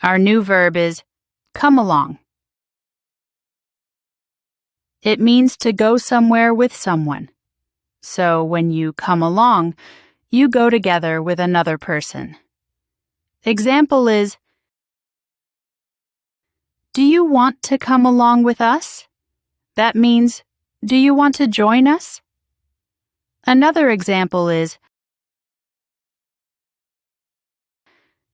Our new verb is come along. It means to go somewhere with someone. So when you come along, you go together with another person. Example is, do you want to come along with us? That means, do you want to join us? Another example is,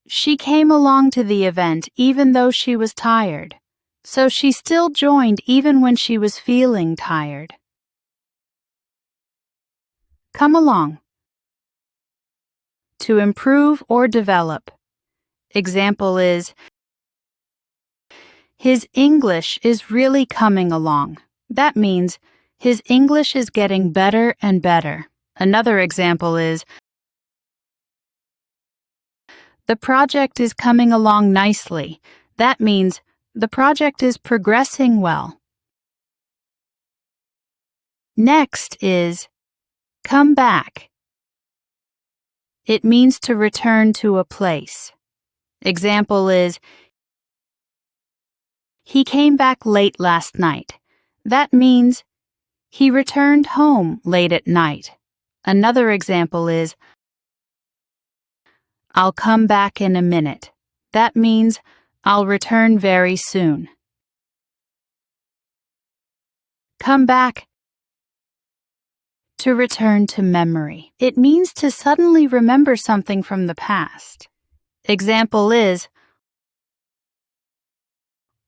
she came along to the event even though she was tired, so she still joined even when she was feeling tired. Come along. To improve or develop. Example is, his English is really coming along. That means, his English is getting better and better. Another example is, the project is coming along nicely. That means, the project is progressing well. Next is, come back. It means to return to a place. Example is, he came back late last night. That means, he returned home late at night. Another example is, I'll come back in a minute. That means, I'll return very soon. Come back. To return to memory. It means to suddenly remember something from the past. Example is,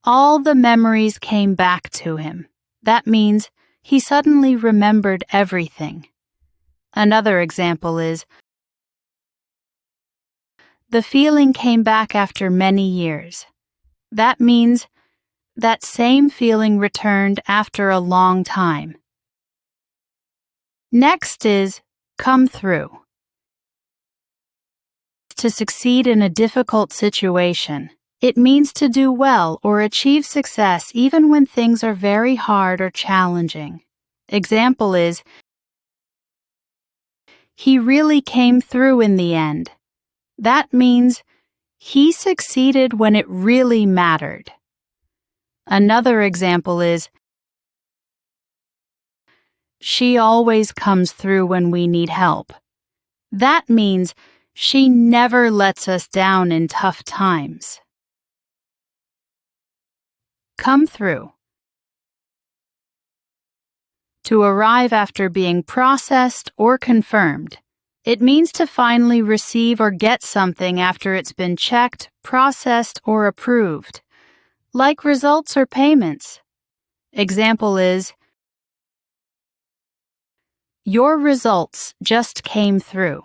all the memories came back to him. That means he suddenly remembered everything. Another example is, the feeling came back after many years. That means that same feeling returned after a long time. Next is come through. To succeed in a difficult situation. It means to do well or achieve success even when things are very hard or challenging. Example is, he really came through in the end. That means he succeeded when it really mattered. Another example is, she always comes through when we need help. That means she never lets us down in tough times. Come through. To arrive after being processed or confirmed. It means to finally receive or get something after it's been checked, processed, or approved, like results or payments. Example is, your results just came through.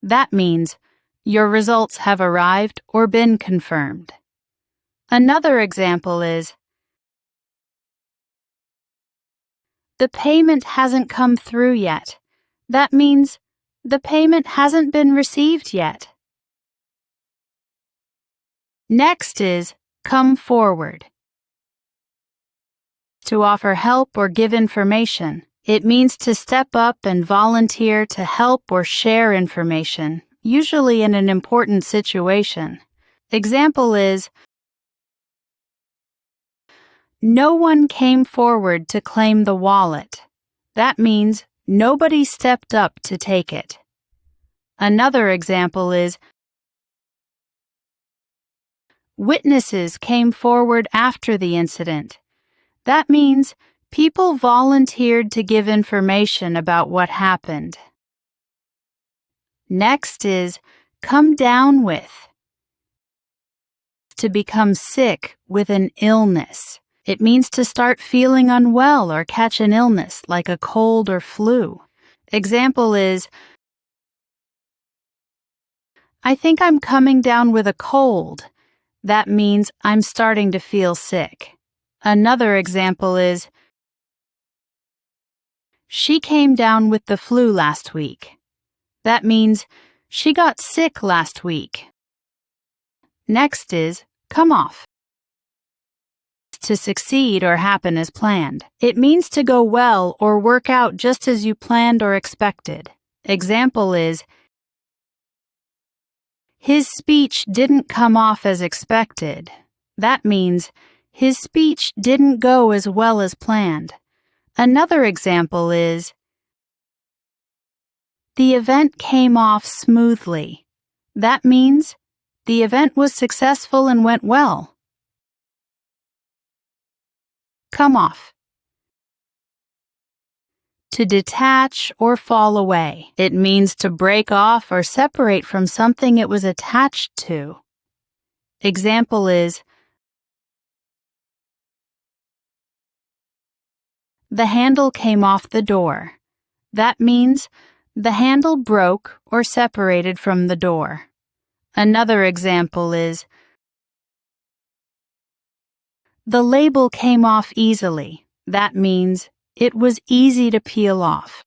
That means your results have arrived or been confirmed. Another example is, the payment hasn't come through yet. That means the payment hasn't been received yet. Next is come forward. To offer help or give information. It means to step up and volunteer to help or share information, usually in an important situation. Example is, no one came forward to claim the wallet. That means nobody stepped up to take it. Another example is, witnesses came forward after the incident. That means people volunteered to give information about what happened. Next is come down with. To become sick with an illness. It means to start feeling unwell or catch an illness like a cold or flu. Example is, I think I'm coming down with a cold. That means I'm starting to feel sick. Another example is, she came down with the flu last week. That means she got sick last week. Next is come off. To succeed or happen as planned. It means to go well or work out just as you planned or expected. Example is, His speech didn't come off as expected. That means his speech didn't go as well as planned. Another example is, the event came off smoothly. That means the event was successful and went well. Come off. To detach or fall away. It means to break off or separate from something it was attached to. Example is, the handle came off the door. That means the handle broke or separated from the door. Another example is, the label came off easily. That means it was easy to peel off.